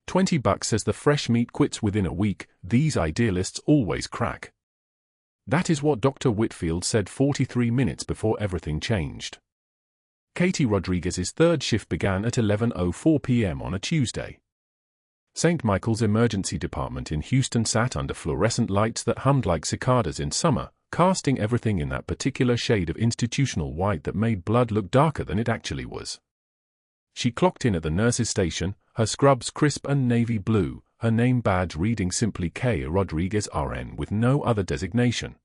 $20 says the fresh meat quits within a week. These idealists always crack. That is what Dr. Whitfield said 43 minutes before everything changed. Katie Rodriguez's third shift began at 11:04 p.m. on a Tuesday. St. Michael's Emergency Department in Houston sat under fluorescent lights that hummed like cicadas in summer, casting everything in that particular shade of institutional white that made blood look darker than it actually was. She clocked in at the nurse's station, her scrubs crisp and navy blue, her name badge reading simply K. Rodriguez RN with no other designation.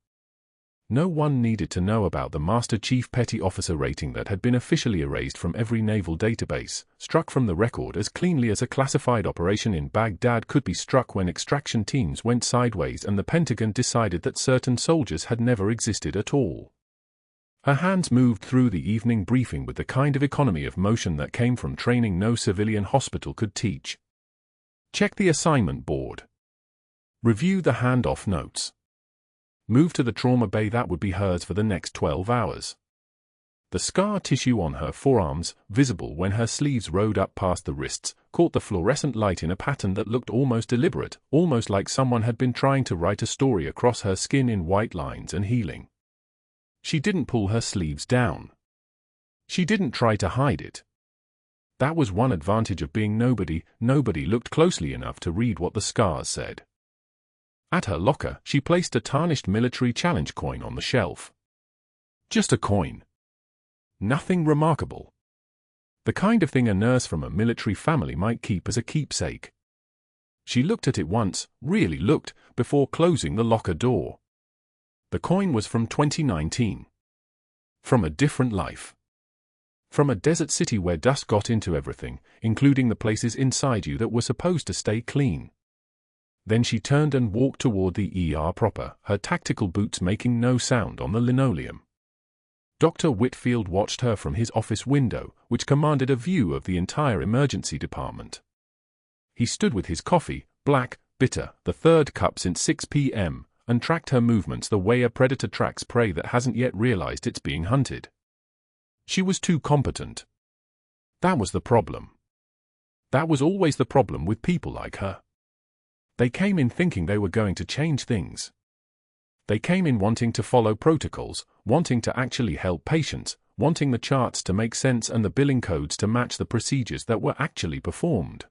No one needed to know about the Master Chief Petty Officer rating that had been officially erased from every naval database, struck from the record as cleanly as a classified operation in Baghdad could be struck when extraction teams went sideways and the Pentagon decided that certain soldiers had never existed at all. Her hands moved through the evening briefing with the kind of economy of motion that came from training no civilian hospital could teach. Check the assignment board. Review the handoff notes. Move to the trauma bay that would be hers for the next 12 hours. The scar tissue on her forearms, visible when her sleeves rode up past the wrists, caught the fluorescent light in a pattern that looked almost deliberate, almost like someone had been trying to write a story across her skin in white lines and healing. She didn't pull her sleeves down. She didn't try to hide it. That was one advantage of being nobody. Nobody looked closely enough to read what the scars said. At her locker, she placed a tarnished military challenge coin on the shelf. Just a coin. Nothing remarkable. The kind of thing a nurse from a military family might keep as a keepsake. She looked at it once, really looked, before closing the locker door. The coin was from 2019. From a different life. From a desert city where dust got into everything, including the places inside you that were supposed to stay clean. Then she turned and walked toward the ER proper, her tactical boots making no sound on the linoleum. Dr. Whitfield watched her from his office window, which commanded a view of the entire emergency department. He stood with his coffee, black, bitter, the third cup since 6 p.m., and tracked her movements the way a predator tracks prey that hasn't yet realized it's being hunted. She was too competent. That was the problem. That was always the problem with people like her. They came in thinking they were going to change things. They came in wanting to follow protocols, wanting to actually help patients, wanting the charts to make sense and the billing codes to match the procedures that were actually performed.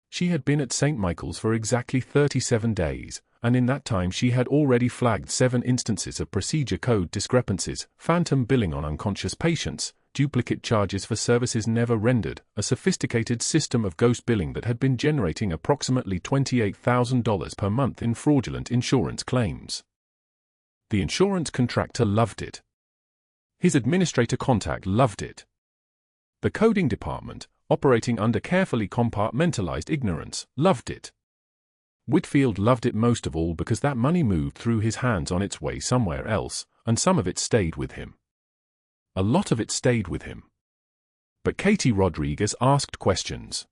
She had been at St. Michael's for exactly 37 days, and in that time she had already flagged 7 instances of procedure code discrepancies, phantom billing on unconscious patients, duplicate charges for services never rendered, a sophisticated system of ghost billing that had been generating approximately $28,000 per month in fraudulent insurance claims. The insurance contractor loved it. His administrator contact loved it. The coding department, operating under carefully compartmentalized ignorance, loved it. Whitfield loved it most of all because that money moved through his hands on its way somewhere else, and some of it stayed with him. A lot of it stayed with him. But Katie Rodriguez asked questions.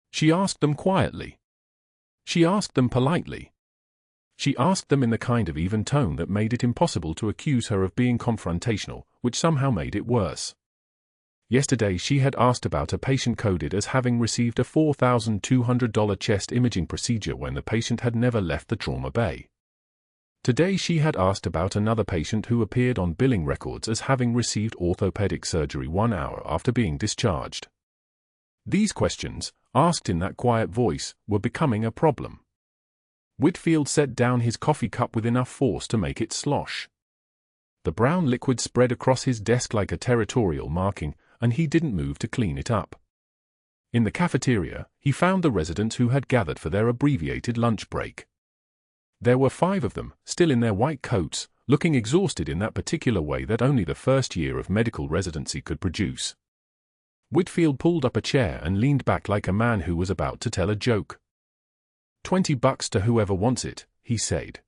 She asked them quietly. She asked them politely. She asked them in the kind of even tone that made it impossible to accuse her of being confrontational, which somehow made it worse. Yesterday she had asked about a patient coded as having received a $4,200 chest imaging procedure when the patient had never left the trauma bay. Today she had asked about another patient who appeared on billing records as having received orthopedic surgery 1 hour after being discharged. These questions, asked in that quiet voice, were becoming a problem. Whitfield set down his coffee cup with enough force to make it slosh. The brown liquid spread across his desk like a territorial marking, and he didn't move to clean it up. In the cafeteria, he found the residents who had gathered for their abbreviated lunch break. There were 5 of them, still in their white coats, looking exhausted in that particular way that only the first year of medical residency could produce. Whitfield pulled up a chair and leaned back like a man who was about to tell a joke. $20 to whoever wants it, he said.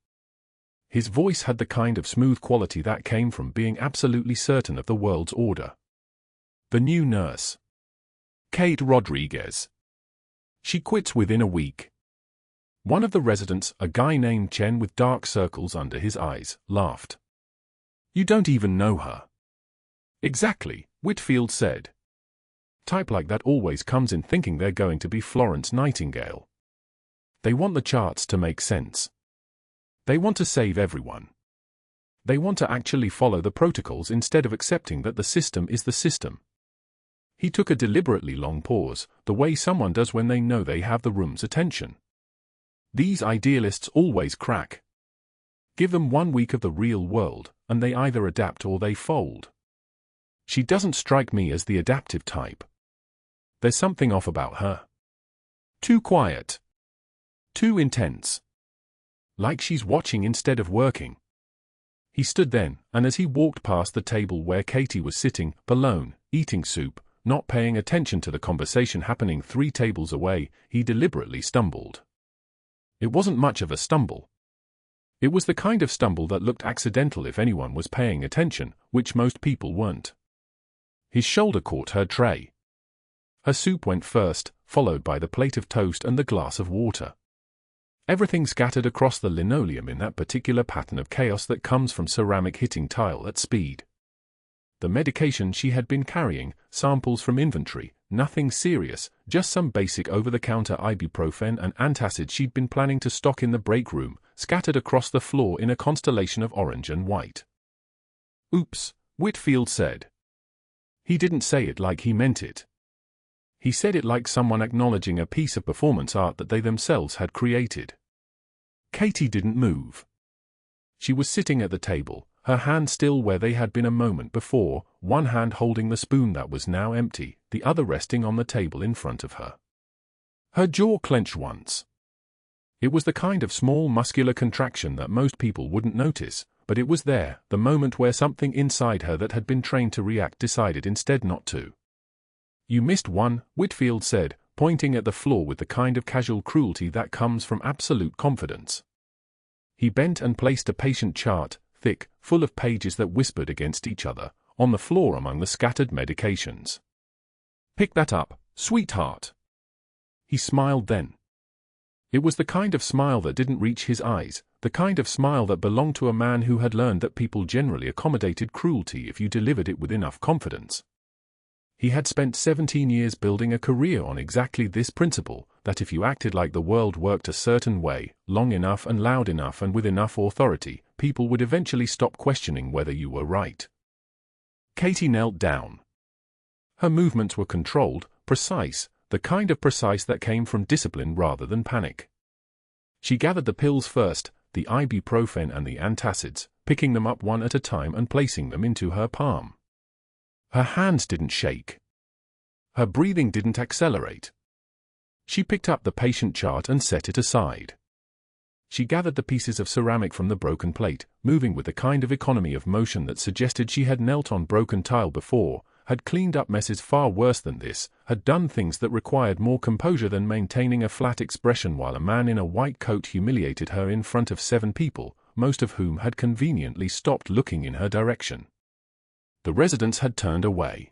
His voice had the kind of smooth quality that came from being absolutely certain of the world's order. The new nurse. Kate Rodriguez. She quits within a week. One of the residents, a guy named Chen with dark circles under his eyes, laughed. You don't even know her. Exactly, Whitfield said. Type like that always comes in thinking they're going to be Florence Nightingale. They want the charts to make sense. They want to save everyone. They want to actually follow the protocols instead of accepting that the system is the system. He took a deliberately long pause, the way someone does when they know they have the room's attention. These idealists always crack. Give them 1 week of the real world, and they either adapt or they fold. She doesn't strike me as the adaptive type. There's something off about her. Too quiet. Too intense. Like she's watching instead of working. He stood then, and as he walked past the table where Katie was sitting, alone, eating soup, not paying attention to the conversation happening 3 tables away, he deliberately stumbled. It wasn't much of a stumble. It was the kind of stumble that looked accidental if anyone was paying attention, which most people weren't. His shoulder caught her tray. Her soup went first, followed by the plate of toast and the glass of water. Everything scattered across the linoleum in that particular pattern of chaos that comes from ceramic hitting tile at speed. The medication she had been carrying, samples from inventory, nothing serious, just some basic over-the-counter ibuprofen and antacids she'd been planning to stock in the break room, scattered across the floor in a constellation of orange and white. "Oops," Whitfield said. He didn't say it like he meant it. He said it like someone acknowledging a piece of performance art that they themselves had created. Katie didn't move. She was sitting at the table, her hands still where they had been a moment before, one hand holding the spoon that was now empty, the other resting on the table in front of her. Her jaw clenched once. It was the kind of small muscular contraction that most people wouldn't notice, but it was there, the moment where something inside her that had been trained to react decided instead not to. "You missed one," Whitfield said, pointing at the floor with the kind of casual cruelty that comes from absolute confidence. He bent and placed a patient chart, thick, full of pages that whispered against each other, on the floor among the scattered medications. "Pick that up, sweetheart." He smiled then. It was the kind of smile that didn't reach his eyes, the kind of smile that belonged to a man who had learned that people generally accommodated cruelty if you delivered it with enough confidence. He had spent 17 years building a career on exactly this principle, that if you acted like the world worked a certain way, long enough and loud enough and with enough authority, people would eventually stop questioning whether you were right. Katie knelt down. Her movements were controlled, precise, the kind of precise that came from discipline rather than panic. She gathered the pills first, the ibuprofen and the antacids, picking them up one at a time and placing them into her palm. Her hands didn't shake. Her breathing didn't accelerate. She picked up the patient chart and set it aside. She gathered the pieces of ceramic from the broken plate, moving with the kind of economy of motion that suggested she had knelt on broken tile before, had cleaned up messes far worse than this, had done things that required more composure than maintaining a flat expression while a man in a white coat humiliated her in front of 7 people, most of whom had conveniently stopped looking in her direction. The residents had turned away.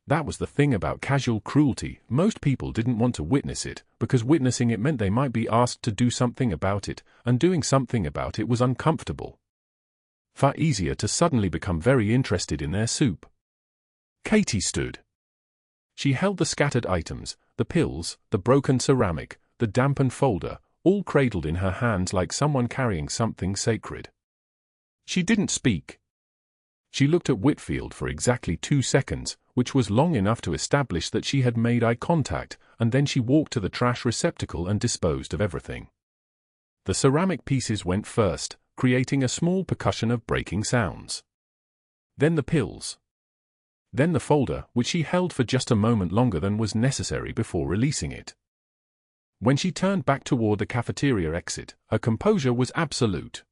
That was the thing about casual cruelty, most people didn't want to witness it, because witnessing it meant they might be asked to do something about it, and doing something about it was uncomfortable. Far easier to suddenly become very interested in their soup. Katie stood. She held the scattered items, the pills, the broken ceramic, the dampened folder, all cradled in her hands like someone carrying something sacred. She didn't speak. She looked at Whitfield for exactly 2 seconds, which was long enough to establish that she had made eye contact, and then she walked to the trash receptacle and disposed of everything. The ceramic pieces went first, creating a small percussion of breaking sounds. Then the pills. Then the folder, which she held for just a moment longer than was necessary before releasing it. When she turned back toward the cafeteria exit, her composure was absolute.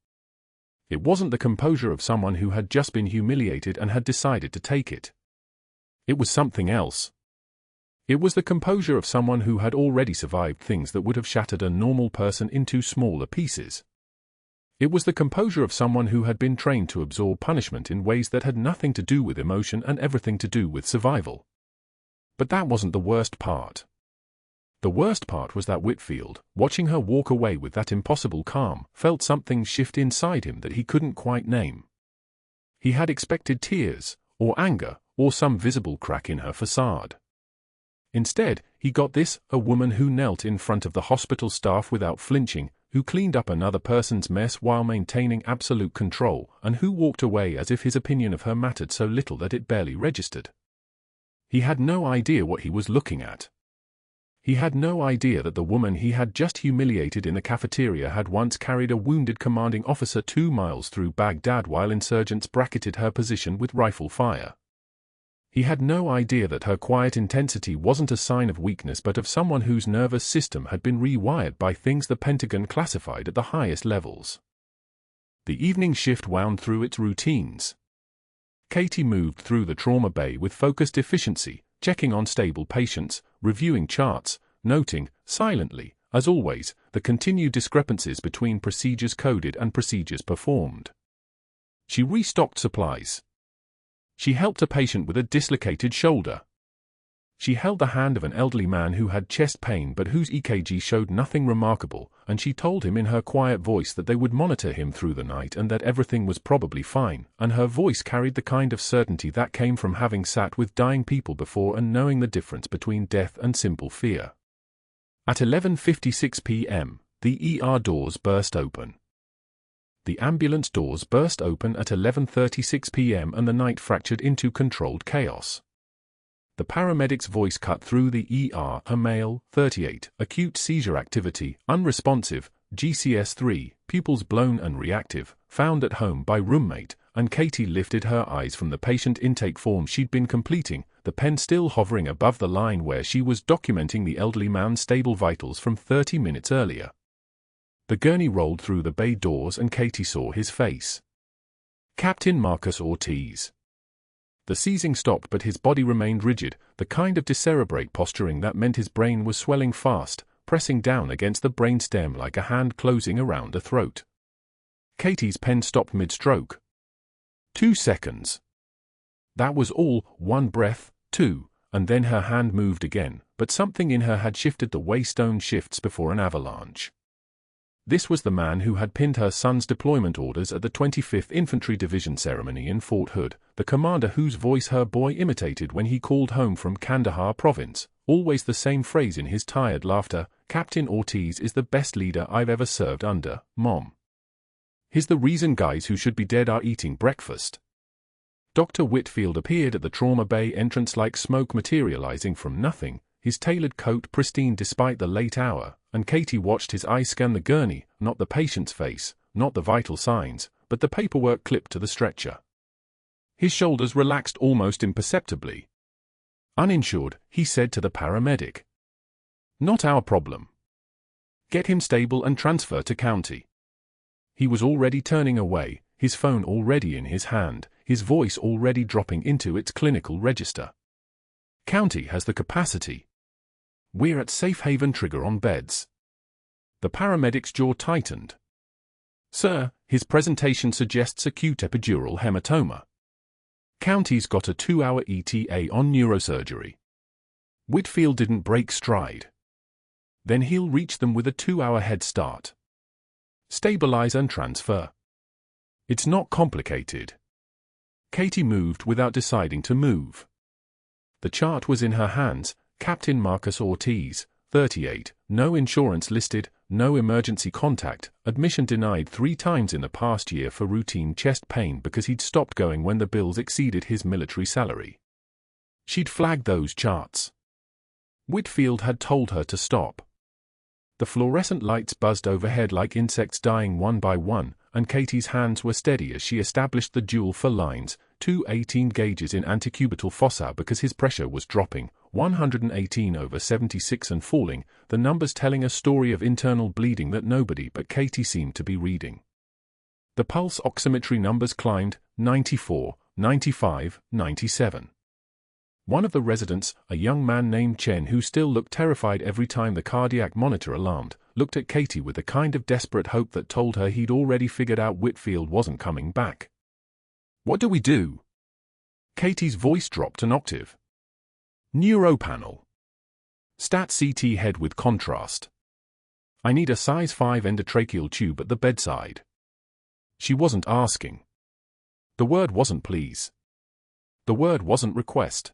It wasn't the composure of someone who had just been humiliated and had decided to take it. It was something else. It was the composure of someone who had already survived things that would have shattered a normal person into smaller pieces. It was the composure of someone who had been trained to absorb punishment in ways that had nothing to do with emotion and everything to do with survival. But that wasn't the worst part. The worst part was that Whitfield, watching her walk away with that impossible calm, felt something shift inside him that he couldn't quite name. He had expected tears, or anger, or some visible crack in her facade. Instead, he got this, a woman who knelt in front of the hospital staff without flinching, who cleaned up another person's mess while maintaining absolute control, and who walked away as if his opinion of her mattered so little that it barely registered. He had no idea what he was looking at. He had no idea that the woman he had just humiliated in the cafeteria had once carried a wounded commanding officer 2 miles through Baghdad while insurgents bracketed her position with rifle fire. He had no idea that her quiet intensity wasn't a sign of weakness but of someone whose nervous system had been rewired by things the Pentagon classified at the highest levels. The evening shift wound through its routines. Katie moved through the trauma bay with focused efficiency, checking on stable patients, reviewing charts, noting, silently, as always, the continued discrepancies between procedures coded and procedures performed. She restocked supplies. She helped a patient with a dislocated shoulder. She held the hand of an elderly man who had chest pain but whose EKG showed nothing remarkable, and she told him in her quiet voice that they would monitor him through the night and that everything was probably fine, and her voice carried the kind of certainty that came from having sat with dying people before and knowing the difference between death and simple fear. At 11:56 p.m., the ER doors burst open. The ambulance doors burst open at 11:36 p.m. and the night fractured into controlled chaos. The paramedic's voice cut through the ER, a male, 38, acute seizure activity, unresponsive, GCS-3, pupils blown and reactive, found at home by roommate, and Katie lifted her eyes from the patient intake form she'd been completing, the pen still hovering above the line where she was documenting the elderly man's stable vitals from 30 minutes earlier. The gurney rolled through the bay doors and Katie saw his face. Captain Marcus Ortiz. The seizing stopped but his body remained rigid, the kind of decerebrate posturing that meant his brain was swelling fast, pressing down against the brainstem like a hand closing around a throat. Katie's pen stopped mid-stroke. 2 seconds. That was all, 1 breath, 2, and then her hand moved again, but something in her had shifted the way stone shifts before an avalanche. This was the man who had pinned her son's deployment orders at the 25th Infantry Division ceremony in Fort Hood, the commander whose voice her boy imitated when he called home from Kandahar province, always the same phrase in his tired laughter, "Captain Ortiz is the best leader I've ever served under, Mom. He's the reason guys who should be dead are eating breakfast." Dr. Whitfield appeared at the trauma bay entrance like smoke materializing from nothing, his tailored coat pristine despite the late hour, and Katie watched his eyes scan the gurney, not the patient's face, not the vital signs, but the paperwork clipped to the stretcher. His shoulders relaxed almost imperceptibly. "Uninsured," he said to the paramedic. "Not our problem. Get him stable and transfer to county." He was already turning away, his phone already in his hand, his voice already dropping into its clinical register. "County has the capacity. We're at Safe Haven Trigger on beds." The paramedic's jaw tightened. "Sir, his presentation suggests acute epidural hematoma. County's got a 2-hour ETA on neurosurgery." Whitfield didn't break stride. "Then he'll reach them with a 2-hour head start. Stabilize and transfer. It's not complicated." Katie moved without deciding to move. The chart was in her hands. Captain Marcus Ortiz, 38, no insurance listed, no emergency contact, admission denied 3 times in the past year for routine chest pain because he'd stopped going when the bills exceeded his military salary. She'd flagged those charts. Whitfield had told her to stop. The fluorescent lights buzzed overhead like insects dying one by one, and Katie's hands were steady as she established the dual for lines, 2 18 gauges in antecubital fossa because his pressure was dropping, 118/76 and falling, the numbers telling a story of internal bleeding that nobody but Katie seemed to be reading. The pulse oximetry numbers climbed, 94, 95, 97. One of the residents, a young man named Chen who still looked terrified every time the cardiac monitor alarmed, looked at Katie with a kind of desperate hope that told her he'd already figured out Whitfield wasn't coming back. "What do we do?" Katie's voice dropped an octave. "Neuropanel. Stat CT head with contrast. I need a size 5 endotracheal tube at the bedside." She wasn't asking. The word wasn't please. The word wasn't request.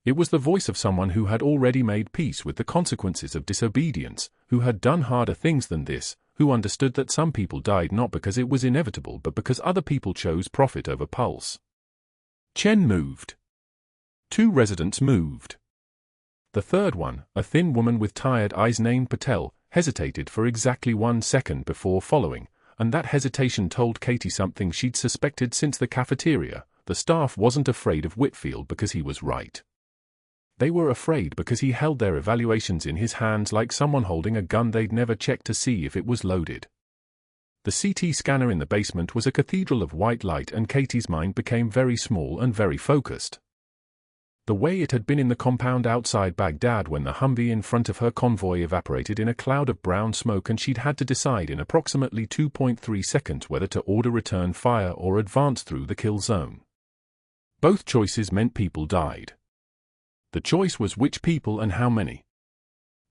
It was the voice of someone who had already made peace with the consequences of disobedience, who had done harder things than this, who understood that some people died not because it was inevitable but because other people chose profit over pulse. Chen moved. 2 residents moved. The third one, a thin woman with tired eyes named Patel, hesitated for exactly 1 second before following, and that hesitation told Katie something she'd suspected since the cafeteria. The staff wasn't afraid of Whitfield because he was right. They were afraid because he held their evaluations in his hands like someone holding a gun they'd never checked to see if it was loaded. The CT scanner in the basement was a cathedral of white light, and Katie's mind became very small and very focused. The way it had been in the compound outside Baghdad when the Humvee in front of her convoy evaporated in a cloud of brown smoke, and she'd had to decide in approximately 2.3 seconds whether to order return fire or advance through the kill zone. Both choices meant people died. The choice was which people and how many.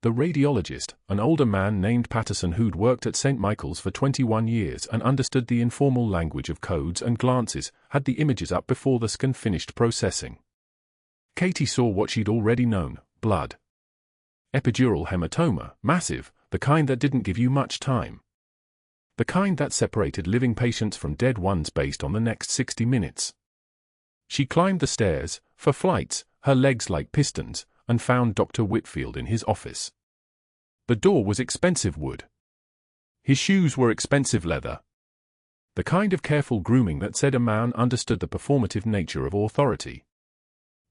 The radiologist, an older man named Patterson who'd worked at St. Michael's for 21 years and understood the informal language of codes and glances, had the images up before the scan finished processing. Katie saw what she'd already known: blood. Epidural hematoma, massive, the kind that didn't give you much time. The kind that separated living patients from dead ones based on the next 60 minutes. She climbed the stairs, for flights, her legs like pistons, and found Dr. Whitfield in his office. The door was expensive wood. His shoes were expensive leather. The kind of careful grooming that said a man understood the performative nature of authority.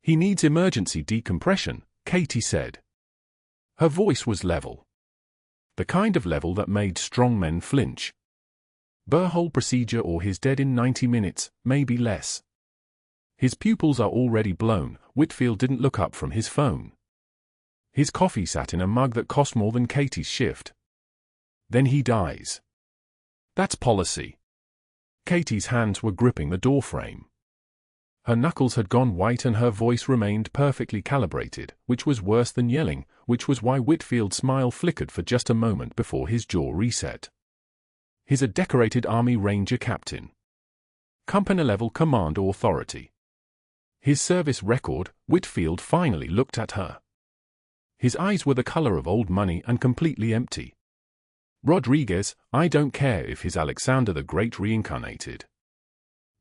"He needs emergency decompression," Katie said. Her voice was level. The kind of level that made strong men flinch. Burhole procedure or he's dead in 90 minutes, maybe less. His pupils are already blown. Whitfield didn't look up from his phone. His coffee sat in a mug that cost more than Katie's shift. Then he dies. That's policy. Katie's hands were gripping the doorframe. Her knuckles had gone white and her voice remained perfectly calibrated, which was worse than yelling, which was why Whitfield's smile flickered for just a moment before his jaw reset. He's a decorated Army Ranger captain. Company-level command authority. His service record. Whitfield finally looked at her. His eyes were the color of old money and completely empty. Rodriguez, I don't care if he's Alexander the Great reincarnated.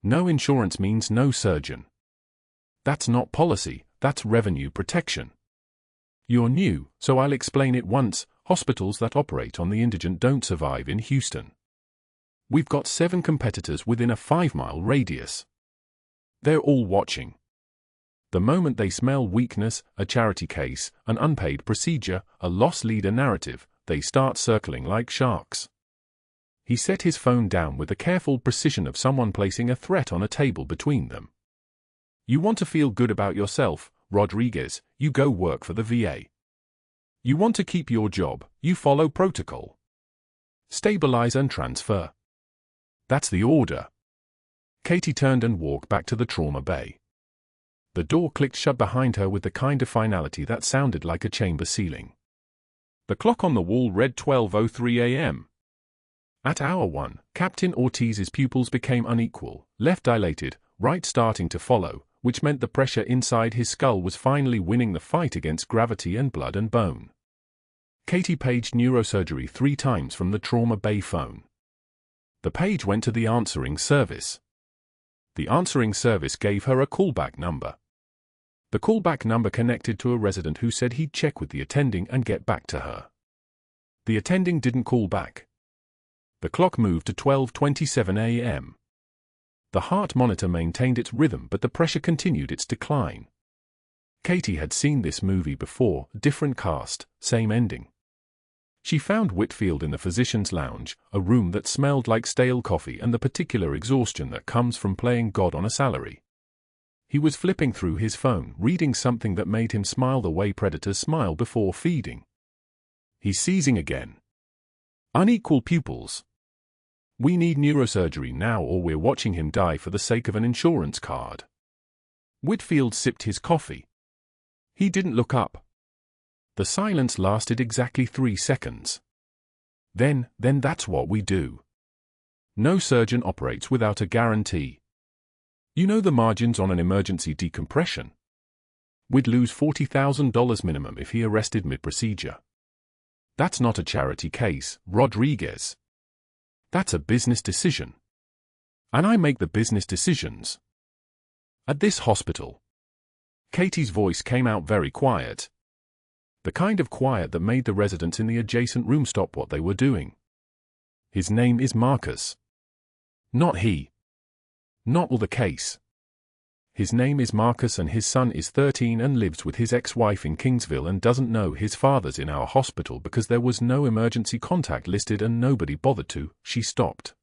No insurance means no surgeon. That's not policy, that's revenue protection. You're new, so I'll explain it once. Hospitals that operate on the indigent don't survive in Houston. We've got 7 competitors within a 5-mile radius. They're all watching. The moment they smell weakness, a charity case, an unpaid procedure, a loss leader narrative, they start circling like sharks. He set his phone down with the careful precision of someone placing a threat on a table between them. You want to feel good about yourself, Rodriguez, you go work for the VA. You want to keep your job, you follow protocol. Stabilize and transfer. That's the order. Katie turned and walked back to the trauma bay. The door clicked shut behind her with the kind of finality that sounded like a chamber ceiling. The clock on the wall read 12:03 a.m. At hour 1, Captain Ortiz's pupils became unequal, left dilated, right starting to follow, which meant the pressure inside his skull was finally winning the fight against gravity and blood and bone. Katie paged neurosurgery 3 times from the trauma bay phone. The page went to the answering service. The answering service gave her a callback number. The callback number connected to a resident who said he'd check with the attending and get back to her. The attending didn't call back. The clock moved to 12:27 a.m. The heart monitor maintained its rhythm, but the pressure continued its decline. Katie had seen this movie before, different cast, same ending. She found Whitfield in the physician's lounge, a room that smelled like stale coffee and the particular exhaustion that comes from playing God on a salary. He was flipping through his phone, reading something that made him smile the way predators smile before feeding. He's seizing again. Unequal pupils. We need neurosurgery now or we're watching him die for the sake of an insurance card. Whitfield sipped his coffee. He didn't look up. The silence lasted exactly 3 seconds. Then that's what we do. No surgeon operates without a guarantee. You know the margins on an emergency decompression? We'd lose $40,000 minimum if he arrested mid-procedure. That's not a charity case, Rodriguez. That's a business decision. And I make the business decisions. At this hospital. Katie's voice came out very quiet. The kind of quiet that made the residents in the adjacent room stop what they were doing. His name is Marcus. Not he. Not all the case. His name is Marcus and his son is 13 and lives with his ex-wife in Kingsville and doesn't know his father's in our hospital because there was no emergency contact listed and nobody bothered to. She stopped.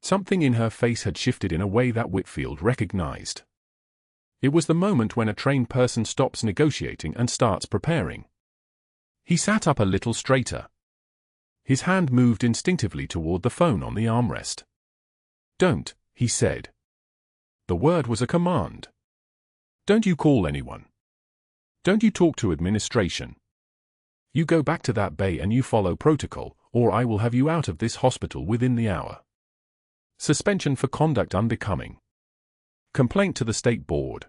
Something in her face had shifted in a way that Whitfield recognized. It was the moment when a trained person stops negotiating and starts preparing. He sat up a little straighter. His hand moved instinctively toward the phone on the armrest. "Don't," he said. The word was a command. "Don't you call anyone. Don't you talk to administration. You go back to that bay and you follow protocol, or I will have you out of this hospital within the hour. Suspension for conduct unbecoming. Complaint to the state board.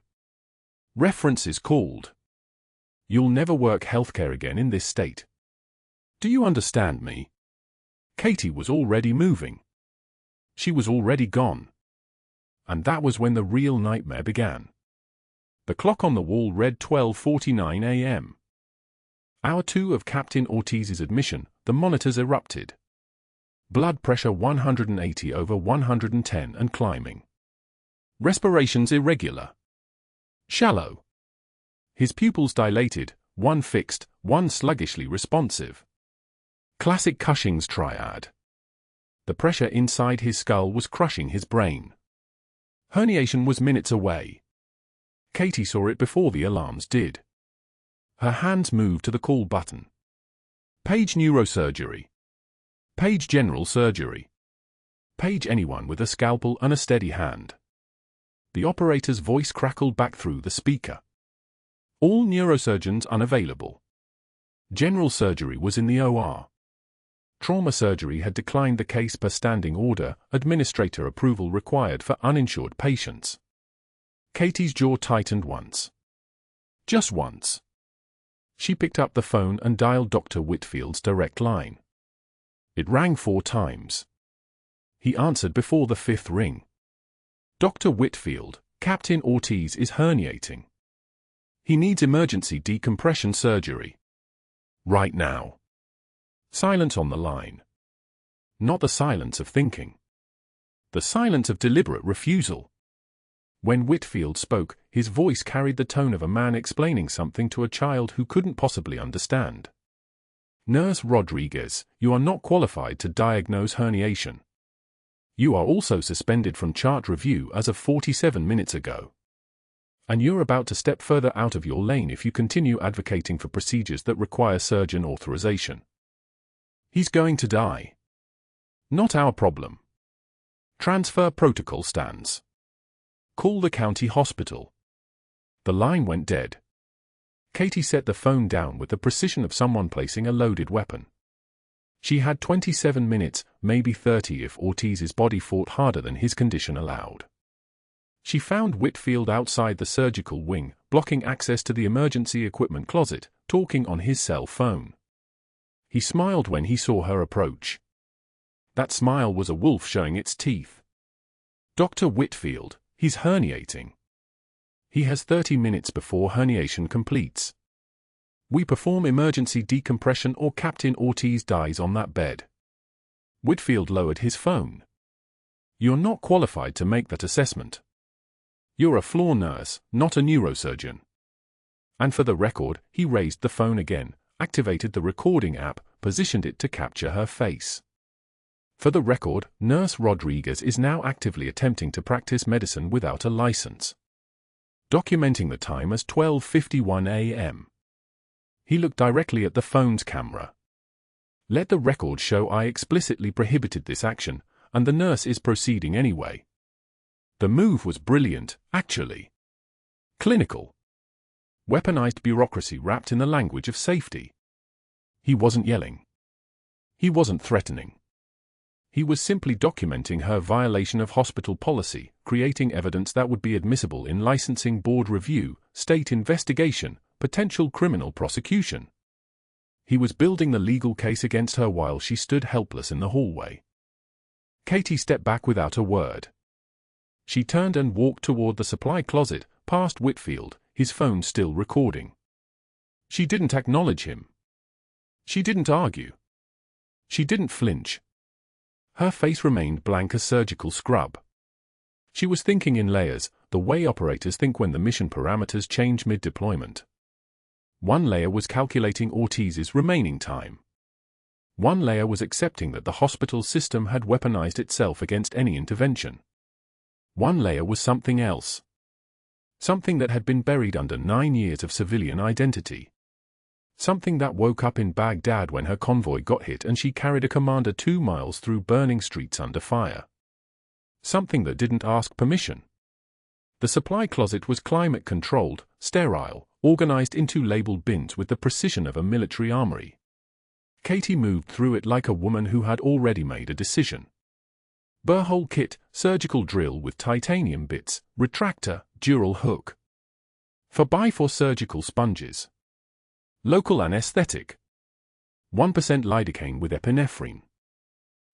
Reference is called. You'll never work healthcare again in this state. Do you understand me?" Katie was already moving. She was already gone. And that was when the real nightmare began. The clock on the wall read 12:49 a.m. Hour 2 of Captain Ortiz's admission. The monitors erupted. Blood pressure 180 over 110 and climbing. Respirations irregular. Shallow. His pupils dilated, one fixed, one sluggishly responsive. Classic Cushing's triad. The pressure inside his skull was crushing his brain. Herniation was minutes away. Katie saw it before the alarms did. Her hands moved to the call button. Page neurosurgery. Page general surgery. Page anyone with a scalpel and a steady hand. The operator's voice crackled back through the speaker. All neurosurgeons unavailable. General surgery was in the OR. Trauma surgery had declined the case per standing order, administrator approval required for uninsured patients. Katie's jaw tightened once. Just once. She picked up the phone and dialed Dr. Whitfield's direct line. It rang 4 times. He answered before the 5th ring. "Dr. Whitfield, Captain Ortiz is herniating. He needs emergency decompression surgery. Right now." Silence on the line. Not the silence of thinking. The silence of deliberate refusal. When Whitfield spoke, his voice carried the tone of a man explaining something to a child who couldn't possibly understand. "Nurse Rodriguez, you are not qualified to diagnose herniation. You are also suspended from chart review as of 47 minutes ago. And you're about to step further out of your lane if you continue advocating for procedures that require surgeon authorization. He's going to die. Not our problem. Transfer protocol stands. Call the county hospital." The line went dead. Katie set the phone down with the precision of someone placing a loaded weapon. She had 27 minutes, maybe 30 if Ortiz's body fought harder than his condition allowed. She found Whitfield outside the surgical wing, blocking access to the emergency equipment closet, talking on his cell phone. He smiled when he saw her approach. That smile was a wolf showing its teeth. "Dr. Whitfield, he's herniating. He has 30 minutes before herniation completes. We perform emergency decompression or Captain Ortiz dies on that bed." Whitfield lowered his phone. "You're not qualified to make that assessment. You're a floor nurse, not a neurosurgeon." And for the record, he raised the phone again, activated the recording app, positioned it to capture her face. For the record, Nurse Rodriguez is now actively attempting to practice medicine without a license. Documenting the time as 12:51 a.m. He looked directly at the phone's camera. "Let the record show I explicitly prohibited this action, and the nurse is proceeding anyway." The move was brilliant, actually. Clinical. Weaponized bureaucracy wrapped in the language of safety. He wasn't yelling. He wasn't threatening. He was simply documenting her violation of hospital policy, creating evidence that would be admissible in licensing board review, state investigation, potential criminal prosecution. He was building the legal case against her while she stood helpless in the hallway. Katie stepped back without a word. She turned and walked toward the supply closet, past Whitfield, his phone still recording. She didn't acknowledge him. She didn't argue. She didn't flinch. Her face remained blank as surgical scrub. She was thinking in layers, the way operators think when the mission parameters change mid-deployment. One layer was calculating Ortiz's remaining time. One layer was accepting that the hospital system had weaponized itself against any intervention. One layer was something else. Something that had been buried under 9 years of civilian identity. Something that woke up in Baghdad when her convoy got hit and she carried a commander 2 miles through burning streets under fire. Something that didn't ask permission. The supply closet was climate-controlled, sterile, organized into labeled bins with the precision of a military armory. Katie moved through it like a woman who had already made a decision. Burr-hole kit, surgical drill with titanium bits, retractor, dural hook. 4x4 surgical sponges. Local anesthetic. 1% lidocaine with epinephrine.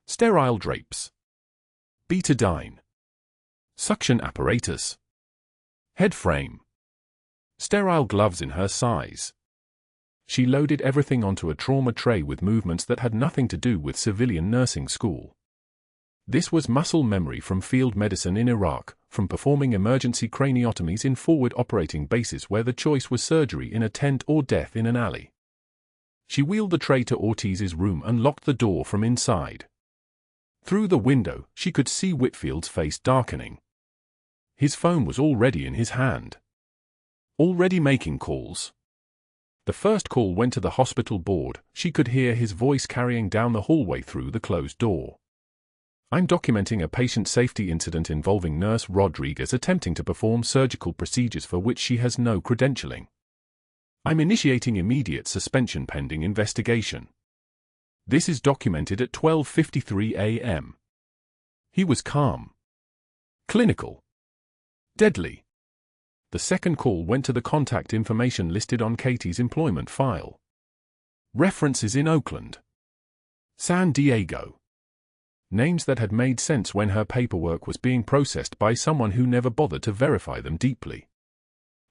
Sterile drapes. Betadine. Suction apparatus. Head frame. Sterile gloves in her size. She loaded everything onto a trauma tray with movements that had nothing to do with civilian nursing school. This was muscle memory from field medicine in Iraq, from performing emergency craniotomies in forward operating bases where the choice was surgery in a tent or death in an alley. She wheeled the tray to Ortiz's room and locked the door from inside. Through the window, she could see Whitfield's face darkening. His phone was already in his hand. Already making calls. The first call went to the hospital board. She could hear his voice carrying down the hallway through the closed door. I'm documenting a patient safety incident involving Nurse Rodriguez attempting to perform surgical procedures for which she has no credentialing. I'm initiating immediate suspension pending investigation. This is documented at 12:53 a.m. He was calm. Clinical. Deadly. The second call went to the contact information listed on Katie's employment file. References in Oakland. San Diego. Names that had made sense when her paperwork was being processed by someone who never bothered to verify them deeply.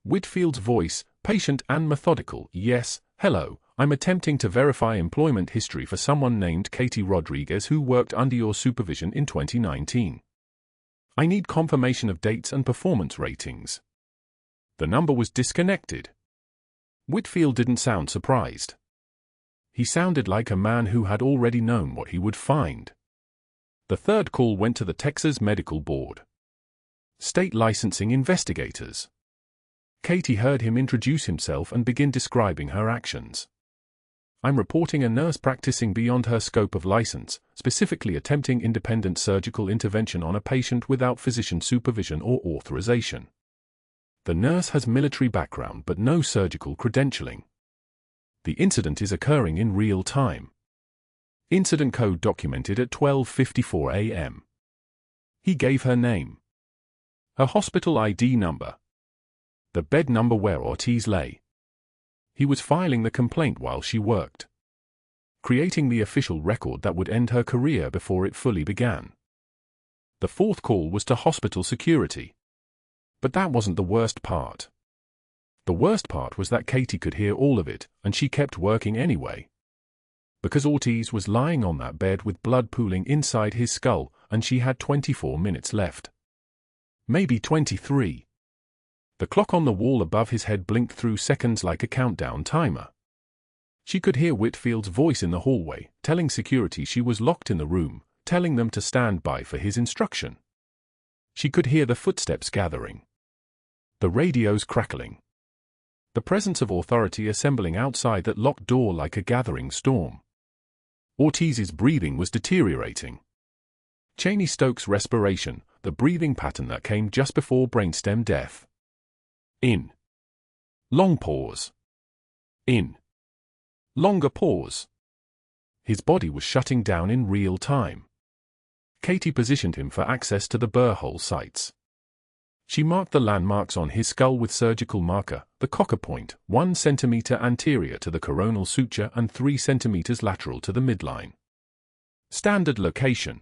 Whitfield's voice, patient and methodical. Yes, hello, I'm attempting to verify employment history for someone named Katie Rodriguez who worked under your supervision in 2019. I need confirmation of dates and performance ratings. The number was disconnected. Whitfield didn't sound surprised. He sounded like a man who had already known what he would find. The third call went to the Texas Medical Board. State licensing investigators. Katie heard him introduce himself and begin describing her actions. I'm reporting a nurse practicing beyond her scope of license, specifically attempting independent surgical intervention on a patient without physician supervision or authorization. The nurse has military background but no surgical credentialing. The incident is occurring in real time. Incident code documented at 12:54 a.m. He gave her name. Her hospital ID number. The bed number where Ortiz lay. He was filing the complaint while she worked. Creating the official record that would end her career before it fully began. The fourth call was to hospital security. But that wasn't the worst part. The worst part was that Katie could hear all of it, and she kept working anyway. Because Ortiz was lying on that bed with blood pooling inside his skull, and she had 24 minutes left. Maybe 23. The clock on the wall above his head blinked through seconds like a countdown timer. She could hear Whitfield's voice in the hallway, telling security she was locked in the room, telling them to stand by for his instruction. She could hear the footsteps gathering. The radios crackling. The presence of authority assembling outside that locked door like a gathering storm. Ortiz's breathing was deteriorating. Cheney-Stokes respiration, the breathing pattern that came just before brainstem death. In. Long pause. In. Longer pause. His body was shutting down in real time. Katie positioned him for access to the burr hole sites. She marked the landmarks on his skull with surgical marker, the cocker point, 1 centimeter anterior to the coronal suture and 3 centimeters lateral to the midline. Standard location.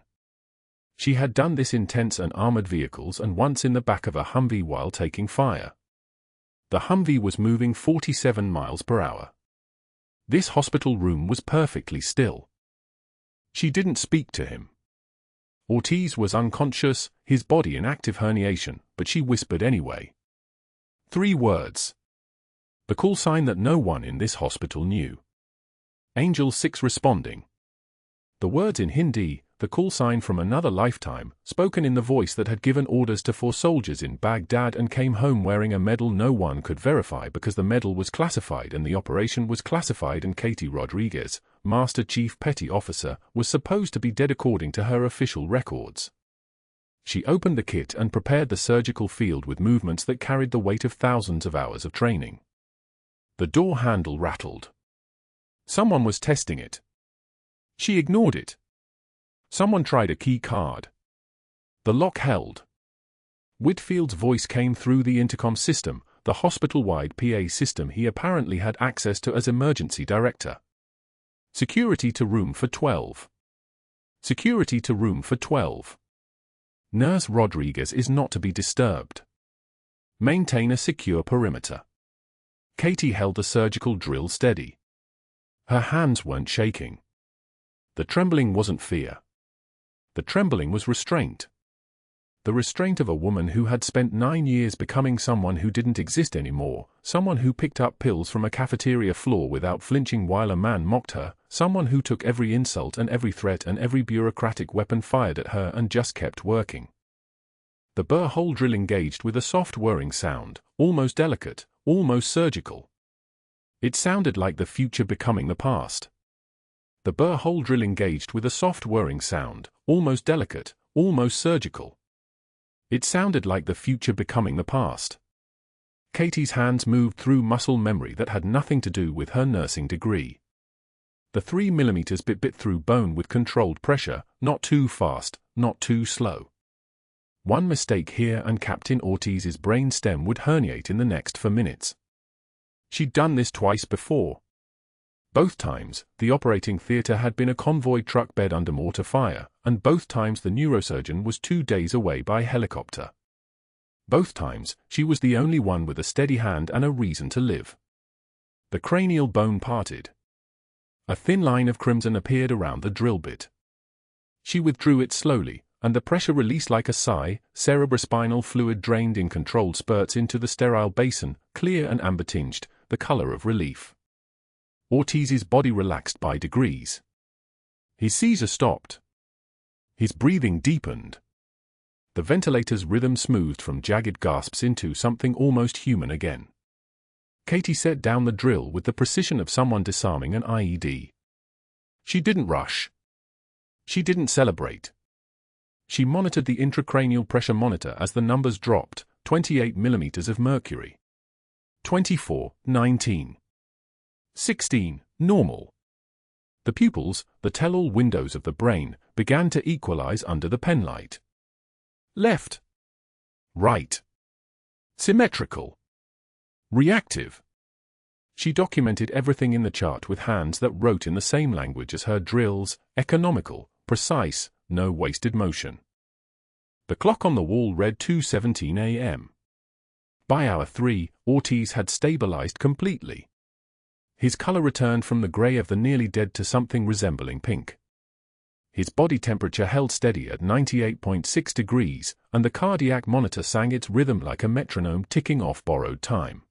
She had done this in tents and armored vehicles and once in the back of a Humvee while taking fire. The Humvee was moving 47 miles per hour. This hospital room was perfectly still. She didn't speak to him. Ortiz was unconscious, his body in active herniation, but she whispered anyway. 3 words. The call sign that no one in this hospital knew. Angel 6 responding. The words in Hindi, the call sign from another lifetime, spoken in the voice that had given orders to 4 soldiers in Baghdad and came home wearing a medal no one could verify because the medal was classified and the operation was classified, and Katie Rodriguez, Master Chief Petty Officer, was supposed to be dead according to her official records. She opened the kit and prepared the surgical field with movements that carried the weight of thousands of hours of training. The door handle rattled. Someone was testing it. She ignored it. Someone tried a key card. The lock held. Whitfield's voice came through the intercom system, the hospital-wide PA system he apparently had access to as emergency director. Security to room for 12. Security to room for 12. Nurse Rodriguez is not to be disturbed. Maintain a secure perimeter. Katie held the surgical drill steady. Her hands weren't shaking. The trembling wasn't fear. The trembling was restraint. The restraint of a woman who had spent 9 years becoming someone who didn't exist anymore, someone who picked up pills from a cafeteria floor without flinching while a man mocked her, someone who took every insult and every threat and every bureaucratic weapon fired at her and just kept working. The burr hole drill engaged with a soft whirring sound, almost delicate, almost surgical. It sounded like the future becoming the past. The burr hole drill engaged with a soft whirring sound, almost delicate, almost surgical. It sounded like the future becoming the past. Katie's hands moved through muscle memory that had nothing to do with her nursing degree. The 3 millimeters bit through bone with controlled pressure, not too fast, not too slow. One mistake here and Captain Ortiz's brain stem would herniate in the next 4 minutes. She'd done this twice before. Both times, the operating theater had been a convoy truck bed under mortar fire, and both times the neurosurgeon was 2 days away by helicopter. Both times, she was the only one with a steady hand and a reason to live. The cranial bone parted. A thin line of crimson appeared around the drill bit. She withdrew it slowly, and the pressure released like a sigh. Cerebrospinal fluid drained in controlled spurts into the sterile basin, clear and amber-tinged, the color of relief. Ortiz's body relaxed by degrees. His seizure stopped. His breathing deepened. The ventilator's rhythm smoothed from jagged gasps into something almost human again. Katie set down the drill with the precision of someone disarming an IED. She didn't rush. She didn't celebrate. She monitored the intracranial pressure monitor as the numbers dropped, 28 millimeters of mercury. 24, 19. 16, normal. The pupils, the tell-all windows of the brain, began to equalize under the penlight. Left. Right. Symmetrical. Reactive. She documented everything in the chart with hands that wrote in the same language as her drills, economical, precise, no wasted motion. The clock on the wall read 2:17 a.m. By hour 3, Ortiz had stabilized completely. His color returned from the gray of the nearly dead to something resembling pink. His body temperature held steady at 98.6 degrees, and the cardiac monitor sang its rhythm like a metronome ticking off borrowed time.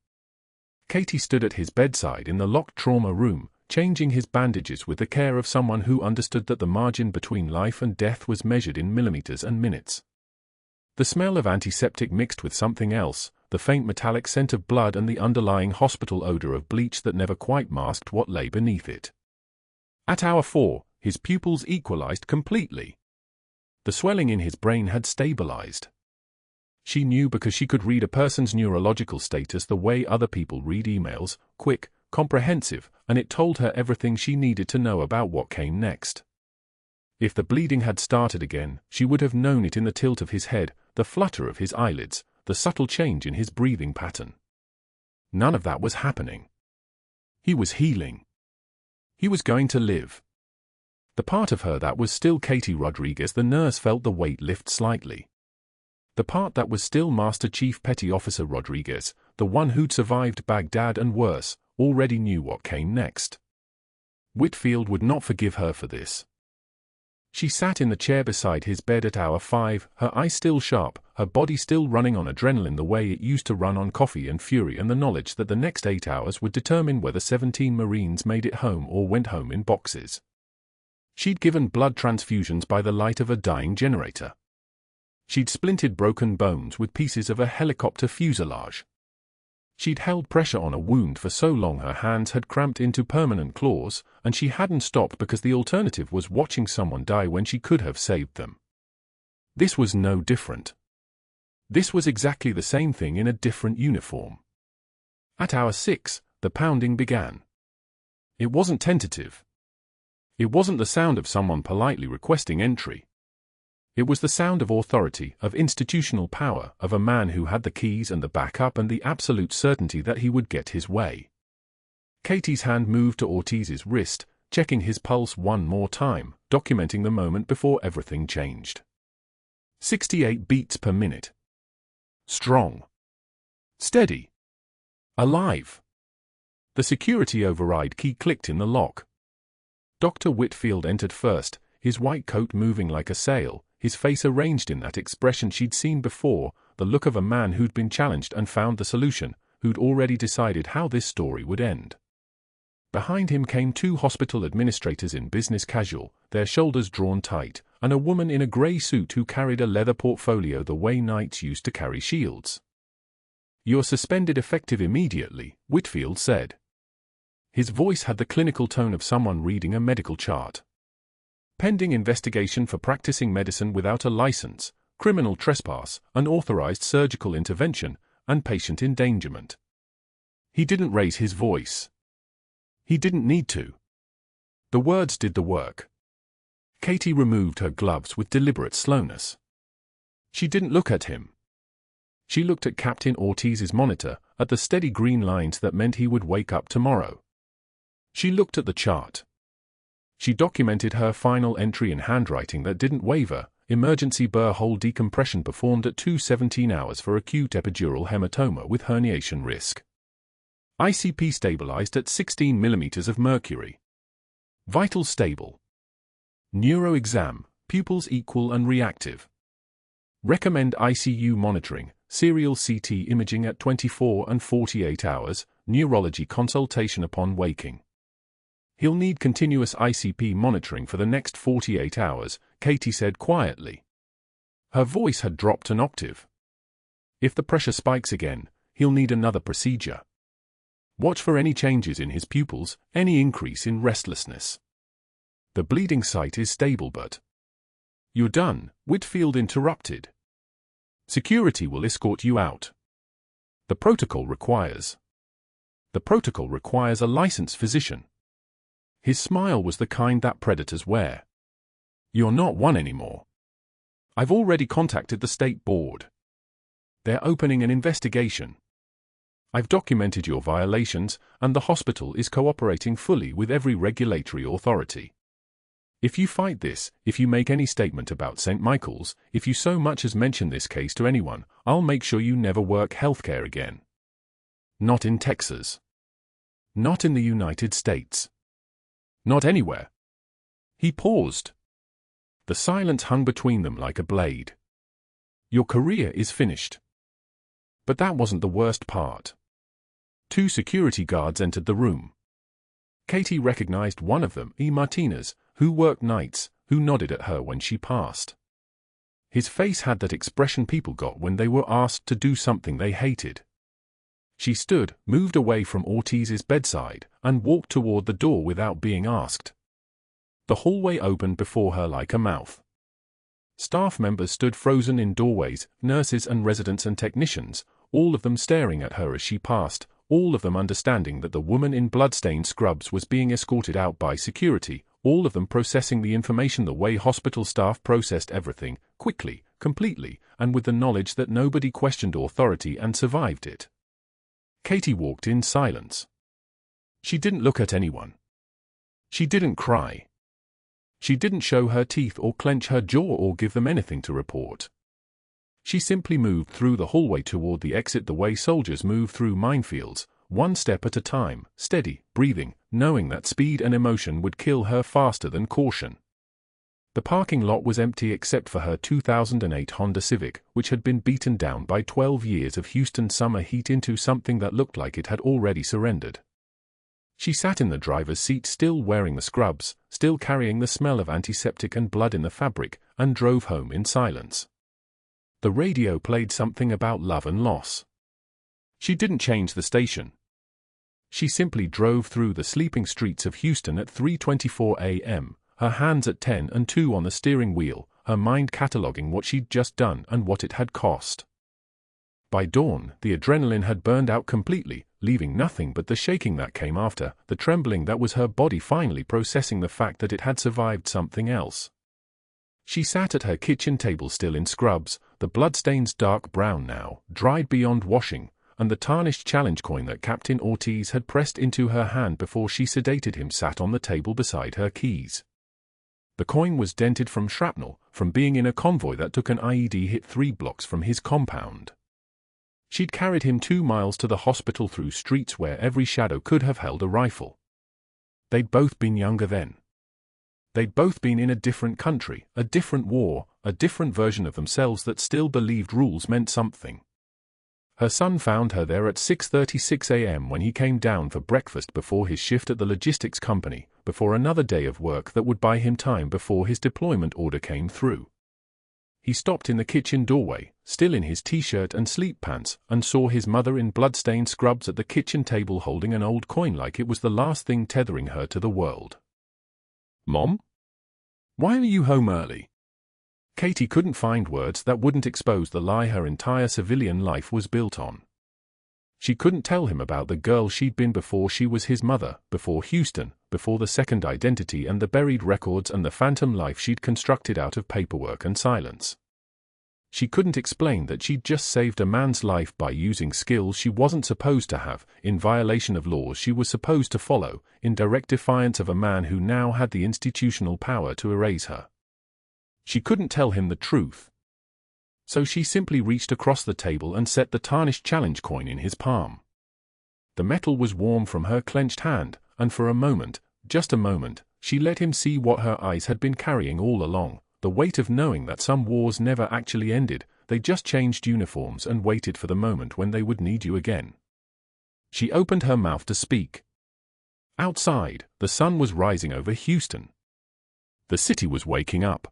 Katie stood at his bedside in the locked trauma room, changing his bandages with the care of someone who understood that the margin between life and death was measured in millimeters and minutes. The smell of antiseptic mixed with something else, the faint metallic scent of blood and the underlying hospital odor of bleach that never quite masked what lay beneath it. At hour 4, his pupils equalized completely. The swelling in his brain had stabilized. She knew because she could read a person's neurological status the way other people read emails, quick, comprehensive, and it told her everything she needed to know about what came next. If the bleeding had started again, she would have known it in the tilt of his head, the flutter of his eyelids, the subtle change in his breathing pattern. None of that was happening. He was healing. He was going to live. The part of her that was still Katie Rodriguez, the nurse, felt the weight lift slightly. The part that was still Master Chief Petty Officer Rodriguez, the one who'd survived Baghdad and worse, already knew what came next. Whitfield would not forgive her for this. She sat in the chair beside his bed at hour 5, her eyes still sharp, her body still running on adrenaline the way it used to run on coffee and fury, and the knowledge that the next 8 hours would determine whether 17 Marines made it home or went home in boxes. She'd given blood transfusions by the light of a dying generator. She'd splinted broken bones with pieces of a helicopter fuselage. She'd held pressure on a wound for so long her hands had cramped into permanent claws, and she hadn't stopped because the alternative was watching someone die when she could have saved them. This was no different. This was exactly the same thing in a different uniform. At hour 6, the pounding began. It wasn't tentative. It wasn't the sound of someone politely requesting entry. It was the sound of authority, of institutional power, of a man who had the keys and the backup and the absolute certainty that he would get his way. Katie's hand moved to Ortiz's wrist, checking his pulse one more time, documenting the moment before everything changed. 68 beats per minute. Strong. Steady. Alive. The security override key clicked in the lock. Dr. Whitfield entered first, his white coat moving like a sail, his face arranged in that expression she'd seen before, the look of a man who'd been challenged and found the solution, who'd already decided how this story would end. Behind him came 2 hospital administrators in business casual, their shoulders drawn tight, and a woman in a grey suit who carried a leather portfolio the way knights used to carry shields. "You're suspended effective immediately," Whitfield said. His voice had the clinical tone of someone reading a medical chart. "Pending investigation for practicing medicine without a license, criminal trespass, unauthorized surgical intervention, and patient endangerment." He didn't raise his voice. He didn't need to. The words did the work. Katie removed her gloves with deliberate slowness. She didn't look at him. She looked at Captain Ortiz's monitor, at the steady green lines that meant he would wake up tomorrow. She looked at the chart. She documented her final entry in handwriting that didn't waver: emergency burr hole decompression performed at 2:17 hours for acute epidural hematoma with herniation risk. ICP stabilized at 16 mm of mercury. Vital stable. Neuro exam, pupils equal and reactive. Recommend ICU monitoring, serial CT imaging at 24 and 48 hours, neurology consultation upon waking. He'll need continuous ICP monitoring for the next 48 hours, Katie said quietly. Her voice had dropped an octave. If the pressure spikes again, he'll need another procedure. Watch for any changes in his pupils, any increase in restlessness. The bleeding site is stable, but... "You're done," Whitfield interrupted. "Security will escort you out. The protocol requires a licensed physician." His smile was the kind that predators wear. "You're not one anymore. I've already contacted the state board. They're opening an investigation. I've documented your violations, and the hospital is cooperating fully with every regulatory authority. If you fight this, if you make any statement about St. Michael's, if you so much as mention this case to anyone, I'll make sure you never work healthcare again. Not in Texas. Not in the United States. Not anywhere." He paused. The silence hung between them like a blade. "Your career is finished." But that wasn't the worst part. 2 security guards entered the room. Katie recognized one of them, E. Martinez, who worked nights, who nodded at her when she passed. His face had that expression people got when they were asked to do something they hated. She stood, moved away from Ortiz's bedside, and walked toward the door without being asked. The hallway opened before her like a mouth. Staff members stood frozen in doorways, nurses and residents and technicians, all of them staring at her as she passed, all of them understanding that the woman in bloodstained scrubs was being escorted out by security, all of them processing the information the way hospital staff processed everything, quickly, completely, and with the knowledge that nobody questioned authority and survived it. Katie walked in silence. She didn't look at anyone. She didn't cry. She didn't show her teeth or clench her jaw or give them anything to report. She simply moved through the hallway toward the exit the way soldiers move through minefields, one step at a time, steady, breathing, knowing that speed and emotion would kill her faster than caution. The parking lot was empty except for her 2008 Honda Civic, which had been beaten down by 12 years of Houston summer heat into something that looked like it had already surrendered. She sat in the driver's seat, still wearing the scrubs, still carrying the smell of antiseptic and blood in the fabric, and drove home in silence. The radio played something about love and loss. She didn't change the station. She simply drove through the sleeping streets of Houston at 3:24 a.m., her hands at 10 and 2 on the steering wheel, her mind cataloging what she'd just done and what it had cost. By dawn, the adrenaline had burned out completely, leaving nothing but the shaking that came after, the trembling that was her body finally processing the fact that it had survived something else. She sat at her kitchen table still in scrubs, the bloodstains dark brown now, dried beyond washing, and the tarnished challenge coin that Captain Ortiz had pressed into her hand before she sedated him sat on the table beside her keys. The coin was dented from shrapnel, from being in a convoy that took an IED hit 3 blocks from his compound. She'd carried him 2 miles to the hospital through streets where every shadow could have held a rifle. They'd both been younger then. They'd both been in a different country, a different war, a different version of themselves that still believed rules meant something. Her son found her there at 6:36 a.m. when he came down for breakfast before his shift at the logistics company, before another day of work that would buy him time before his deployment order came through. He stopped in the kitchen doorway, still in his t-shirt and sleep pants, and saw his mother in blood-stained scrubs at the kitchen table holding an old coin like it was the last thing tethering her to the world. "Mom? Why are you home early?" Katie couldn't find words that wouldn't expose the lie her entire civilian life was built on. She couldn't tell him about the girl she'd been before she was his mother, before Houston, before the second identity and the buried records and the phantom life she'd constructed out of paperwork and silence. She couldn't explain that she'd just saved a man's life by using skills she wasn't supposed to have, in violation of laws she was supposed to follow, in direct defiance of a man who now had the institutional power to erase her. She couldn't tell him the truth. So she simply reached across the table and set the tarnished challenge coin in his palm. The metal was warm from her clenched hand, and for a moment, just a moment, she let him see what her eyes had been carrying all along, the weight of knowing that some wars never actually ended, they just changed uniforms and waited for the moment when they would need you again. She opened her mouth to speak. Outside, the sun was rising over Houston. The city was waking up.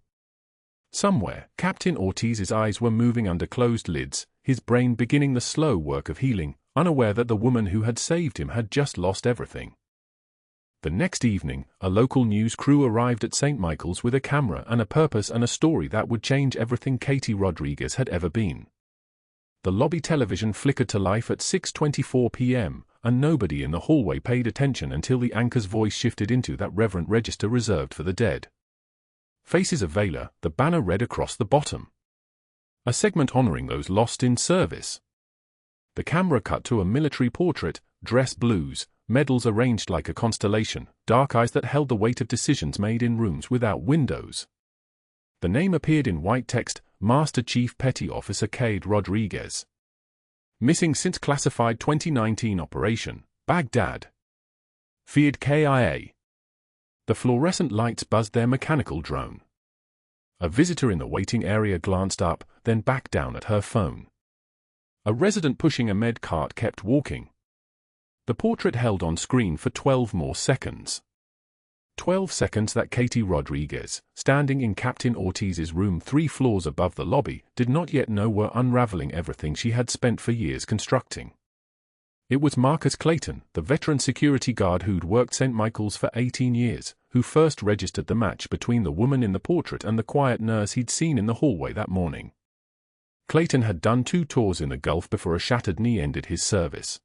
Somewhere, Captain Ortiz's eyes were moving under closed lids, his brain beginning the slow work of healing, unaware that the woman who had saved him had just lost everything. The next evening, a local news crew arrived at St. Michael's with a camera and a purpose and a story that would change everything Katie Rodriguez had ever been. The lobby television flickered to life at 6:24 p.m., and nobody in the hallway paid attention until the anchor's voice shifted into that reverent register reserved for the dead. Faces of Valor, the banner read across the bottom. A segment honoring those lost in service. The camera cut to a military portrait, dress blues, medals arranged like a constellation, dark eyes that held the weight of decisions made in rooms without windows. The name appeared in white text, Master Chief Petty Officer Cade Rodriguez. Missing since classified 2019 Operation Baghdad. Feared KIA. The fluorescent lights buzzed their mechanical drone. A visitor in the waiting area glanced up, then back down at her phone. A resident pushing a med cart kept walking. The portrait held on screen for 12 more seconds. 12 seconds that Katie Rodriguez, standing in Captain Ortiz's room 3 floors above the lobby, did not yet know were unraveling everything she had spent for years constructing. It was Marcus Clayton, the veteran security guard who'd worked St. Michael's for 18 years, who first registered the match between the woman in the portrait and the quiet nurse he'd seen in the hallway that morning. Clayton had done 2 tours in the Gulf before a shattered knee ended his service.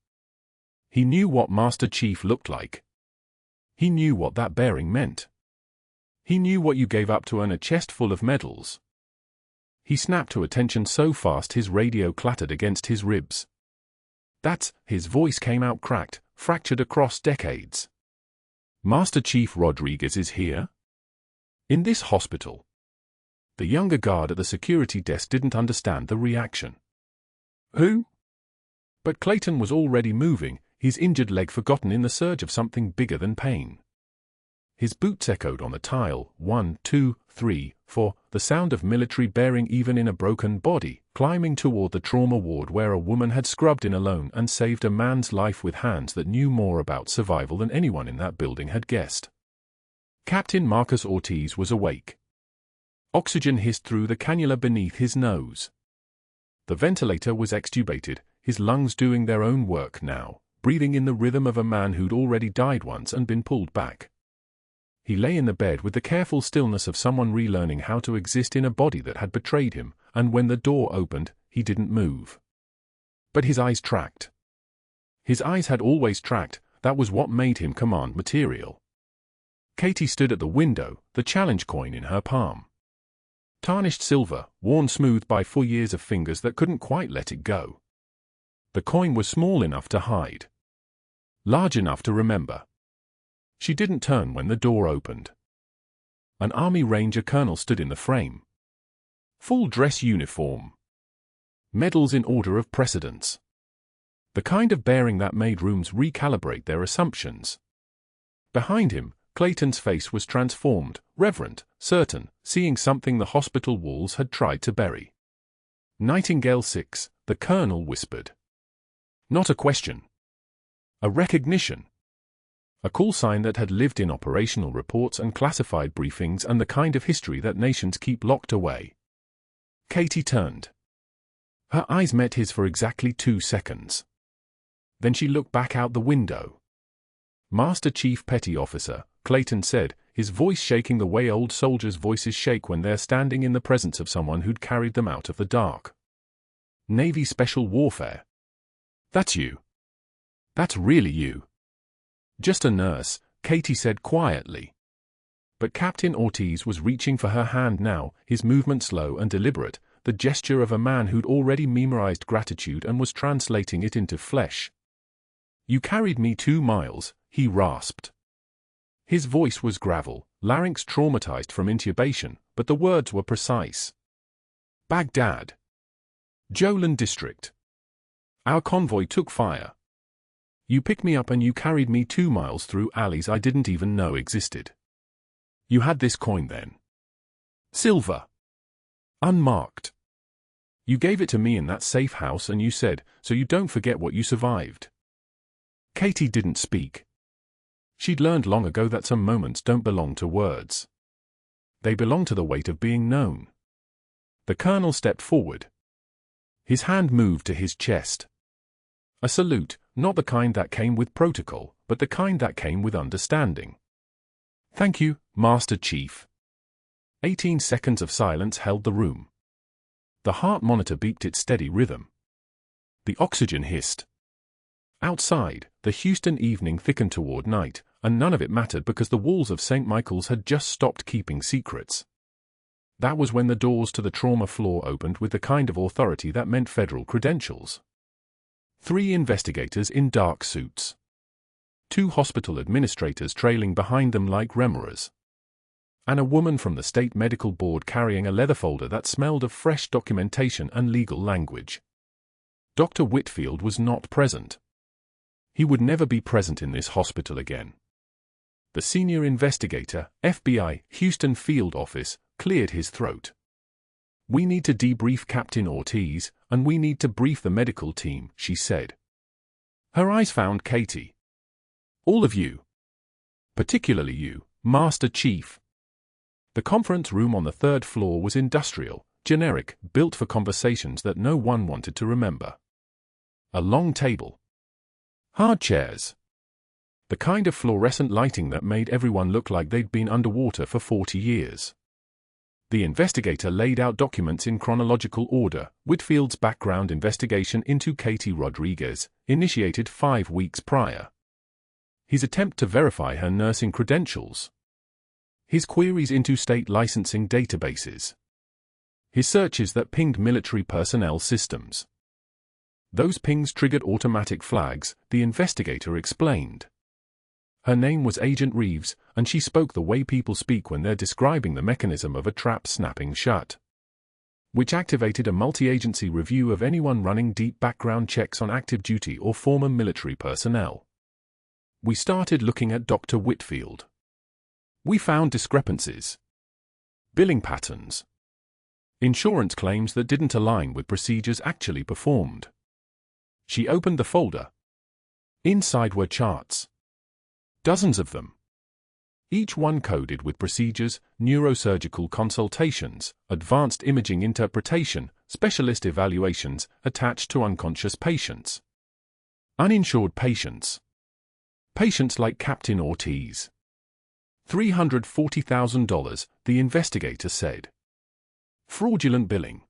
He knew what Master Chief looked like. He knew what that bearing meant. He knew what you gave up to earn a chest full of medals. He snapped to attention so fast his radio clattered against his ribs. That's, his voice came out cracked, fractured across decades. Master Chief Rodriguez is here? In this hospital? The younger guard at the security desk didn't understand the reaction. Who? But Clayton was already moving, his injured leg forgotten in the surge of something bigger than pain. His boots echoed on the tile, 1, 2, 3, 4, the sound of military bearing even in a broken body, climbing toward the trauma ward where a woman had scrubbed in alone and saved a man's life with hands that knew more about survival than anyone in that building had guessed. Captain Marcus Ortiz was awake. Oxygen hissed through the cannula beneath his nose. The ventilator was extubated, his lungs doing their own work now, breathing in the rhythm of a man who'd already died once and been pulled back. He lay in the bed with the careful stillness of someone relearning how to exist in a body that had betrayed him, and when the door opened, he didn't move. But his eyes tracked. His eyes had always tracked, that was what made him command material. Katie stood at the window, the challenge coin in her palm. Tarnished silver, worn smooth by 4 years of fingers that couldn't quite let it go. The coin was small enough to hide. Large enough to remember. She didn't turn when the door opened. An Army Ranger colonel stood in the frame. Full dress uniform. Medals in order of precedence. The kind of bearing that made rooms recalibrate their assumptions. Behind him, Clayton's face was transformed, reverent, certain, seeing something the hospital walls had tried to bury. Nightingale 6, the colonel whispered. Not a question. A recognition. A call sign that had lived in operational reports and classified briefings and the kind of history that nations keep locked away. Katie turned. Her eyes met his for exactly 2 seconds. Then she looked back out the window. Master Chief Petty Officer, Clayton said, his voice shaking the way old soldiers' voices shake when they're standing in the presence of someone who'd carried them out of the dark. Navy Special Warfare. That's you. That's really you. Just a nurse, Katie said quietly. But Captain Ortiz was reaching for her hand now, his movement slow and deliberate, the gesture of a man who'd already memorized gratitude and was translating it into flesh. You carried me 2 miles, he rasped. His voice was gravel, larynx traumatized from intubation, but the words were precise. Baghdad. Jolan District. Our convoy took fire. You picked me up and you carried me 2 miles through alleys I didn't even know existed. You had this coin then. Silver. Unmarked. You gave it to me in that safe house and you said, so you don't forget what you survived. Katie didn't speak. She'd learned long ago that some moments don't belong to words. They belong to the weight of being known. The colonel stepped forward. His hand moved to his chest. A salute, not the kind that came with protocol, but the kind that came with understanding. Thank you, Master Chief. 18 seconds of silence held the room. The heart monitor beeped its steady rhythm. The oxygen hissed. Outside, the Houston evening thickened toward night, and none of it mattered because the walls of St. Michael's had just stopped keeping secrets. That was when the doors to the trauma floor opened with the kind of authority that meant federal credentials. 3 investigators in dark suits. 2 hospital administrators trailing behind them like remoras. And a woman from the state medical board carrying a leather folder that smelled of fresh documentation and legal language. Dr. Whitfield was not present. He would never be present in this hospital again. The senior investigator, FBI, Houston Field Office, cleared his throat. We need to debrief Captain Ortiz, and we need to brief the medical team, she said. Her eyes found Katie. All of you. Particularly you, Master Chief. The conference room on the 3rd floor was industrial, generic, built for conversations that no one wanted to remember. A long table. Hard chairs. The kind of fluorescent lighting that made everyone look like they'd been underwater for 40 years. The investigator laid out documents in chronological order. Whitfield's background investigation into Katie Rodriguez, initiated 5 weeks prior. His attempt to verify her nursing credentials. His queries into state licensing databases. His searches that pinged military personnel systems. Those pings triggered automatic flags, the investigator explained. Her name was Agent Reeves, and she spoke the way people speak when they're describing the mechanism of a trap snapping shut, which activated a multi-agency review of anyone running deep background checks on active duty or former military personnel. We started looking at Dr. Whitfield. We found discrepancies, billing patterns, insurance claims that didn't align with procedures actually performed. She opened the folder. Inside were charts. Dozens of them. Each one coded with procedures, neurosurgical consultations, advanced imaging interpretation, specialist evaluations attached to unconscious patients. Uninsured patients. Patients like Captain Ortiz. $340,000, the investigator said. Fraudulent billing.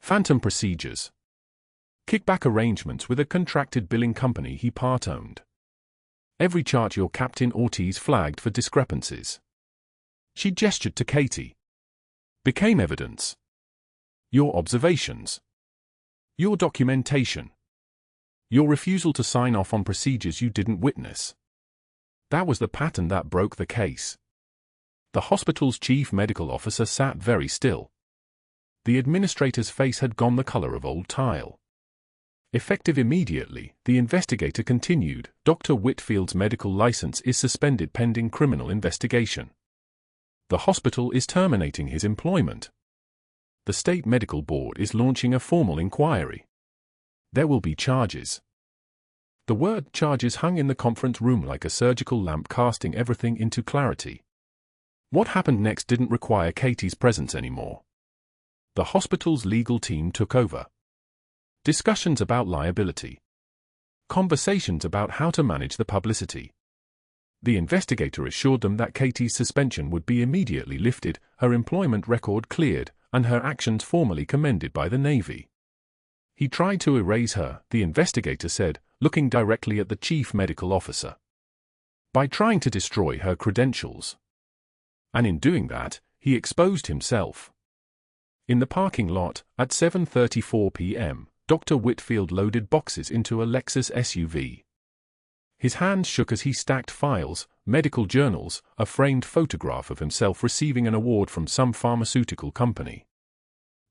Phantom procedures. Kickback arrangements with a contracted billing company he part-owned. Every chart your Captain Ortiz flagged for discrepancies. She gestured to Katie. Became evidence. Your observations. Your documentation. Your refusal to sign off on procedures you didn't witness. That was the pattern that broke the case. The hospital's chief medical officer sat very still. The administrator's face had gone the color of old tile. Effective immediately, the investigator continued, Dr. Whitfield's medical license is suspended pending criminal investigation. The hospital is terminating his employment. The state medical board is launching a formal inquiry. There will be charges. The word charges hung in the conference room like a surgical lamp, casting everything into clarity. What happened next didn't require Katie's presence anymore. The hospital's legal team took over. Discussions about liability. Conversations about how to manage the publicity. The investigator assured them that Katie's suspension would be immediately lifted, her employment record cleared, and her actions formally commended by the Navy. He tried to erase her, the investigator said, looking directly at the chief medical officer. By trying to destroy her credentials. And in doing that, he exposed himself. In the parking lot, at 7:34 p.m., Dr. Whitfield loaded boxes into a Lexus SUV. His hands shook as he stacked files, medical journals, a framed photograph of himself receiving an award from some pharmaceutical company.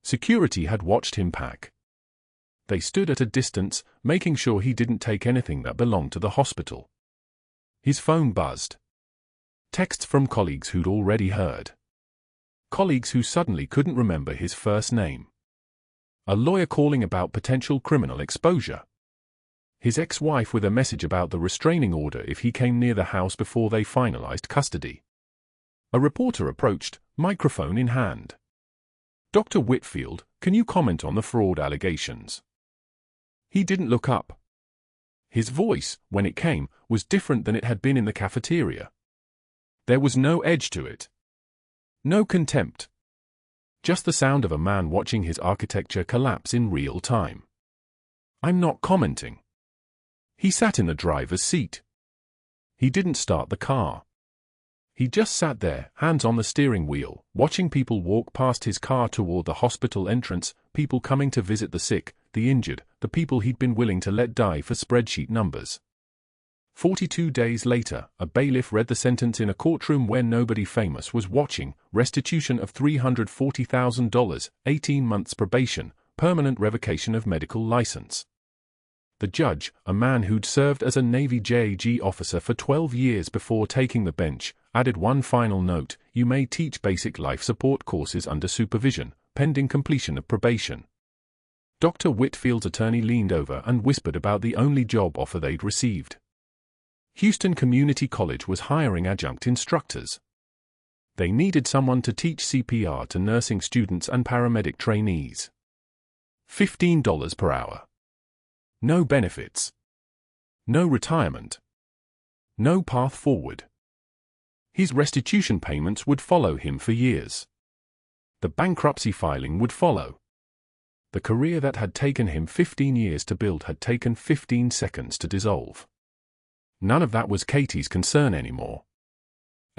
Security had watched him pack. They stood at a distance, making sure he didn't take anything that belonged to the hospital. His phone buzzed. Texts from colleagues who'd already heard. Colleagues who suddenly couldn't remember his first name. A lawyer calling about potential criminal exposure. His ex-wife with a message about the restraining order if he came near the house before they finalized custody. A reporter approached, microphone in hand. Dr. Whitfield, can you comment on the fraud allegations? He didn't look up. His voice, when it came, was different than it had been in the cafeteria. There was no edge to it. No contempt. Just the sound of a man watching his architecture collapse in real time. I'm not commenting. He sat in the driver's seat. He didn't start the car. He just sat there, hands on the steering wheel, watching people walk past his car toward the hospital entrance, people coming to visit the sick, the injured, the people he'd been willing to let die for spreadsheet numbers. 42 days later, a bailiff read the sentence in a courtroom where nobody famous was watching: restitution of $340,000, 18 months probation, permanent revocation of medical license. The judge, a man who'd served as a Navy JAG officer for 12 years before taking the bench, added one final note: you may teach basic life support courses under supervision, pending completion of probation. Dr. Whitfield's attorney leaned over and whispered about the only job offer they'd received. Houston Community College was hiring adjunct instructors. They needed someone to teach CPR to nursing students and paramedic trainees. $15 per hour. No benefits. No retirement. No path forward. His restitution payments would follow him for years. The bankruptcy filing would follow. The career that had taken him 15 years to build had taken 15 seconds to dissolve. None of that was Katie's concern anymore.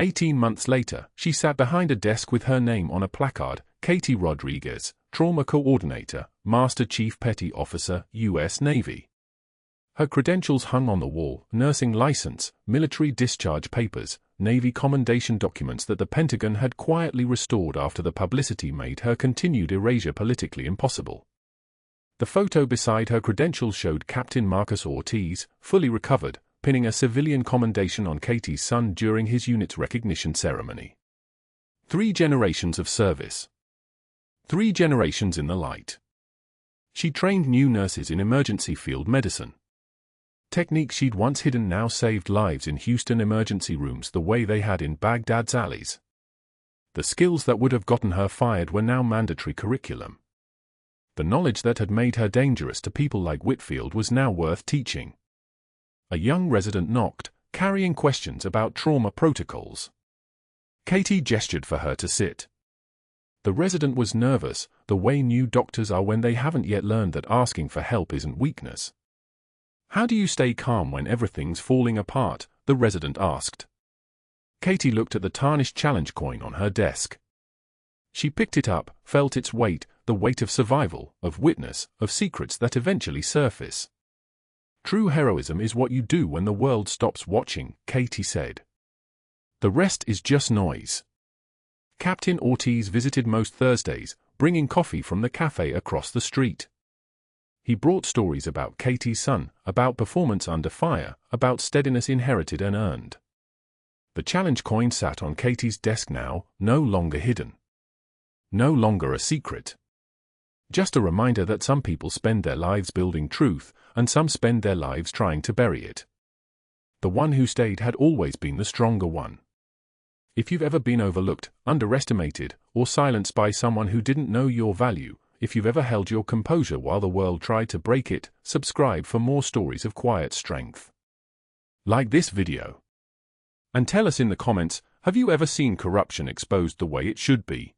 18 months later, she sat behind a desk with her name on a placard, Katie Rodriguez, Trauma Coordinator, Master Chief Petty Officer, U.S. Navy. Her credentials hung on the wall: nursing license, military discharge papers, Navy commendation documents that the Pentagon had quietly restored after the publicity made her continued erasure politically impossible. The photo beside her credentials showed Captain Marcus Ortiz, fully recovered, pinning a civilian commendation on Katie's son during his unit's recognition ceremony. 3 generations of service. 3 generations in the light. She trained new nurses in emergency field medicine. Techniques she'd once hidden now saved lives in Houston emergency rooms the way they had in Baghdad's alleys. The skills that would have gotten her fired were now mandatory curriculum. The knowledge that had made her dangerous to people like Whitfield was now worth teaching. A young resident knocked, carrying questions about trauma protocols. Katie gestured for her to sit. The resident was nervous, the way new doctors are when they haven't yet learned that asking for help isn't weakness. "How do you stay calm when everything's falling apart?" the resident asked. Katie looked at the tarnished challenge coin on her desk. She picked it up, felt its weight, the weight of survival, of witness, of secrets that eventually surface. "True heroism is what you do when the world stops watching," Katie said. "The rest is just noise." Captain Ortiz visited most Thursdays, bringing coffee from the cafe across the street. He brought stories about Katie's son, about performance under fire, about steadiness inherited and earned. The challenge coin sat on Katie's desk now, no longer hidden. No longer a secret. Just a reminder that some people spend their lives building truth, and some spend their lives trying to bury it. The one who stayed had always been the stronger one. If you've ever been overlooked, underestimated, or silenced by someone who didn't know your value, if you've ever held your composure while the world tried to break it, subscribe for more stories of quiet strength. Like this video. And tell us in the comments, have you ever seen corruption exposed the way it should be?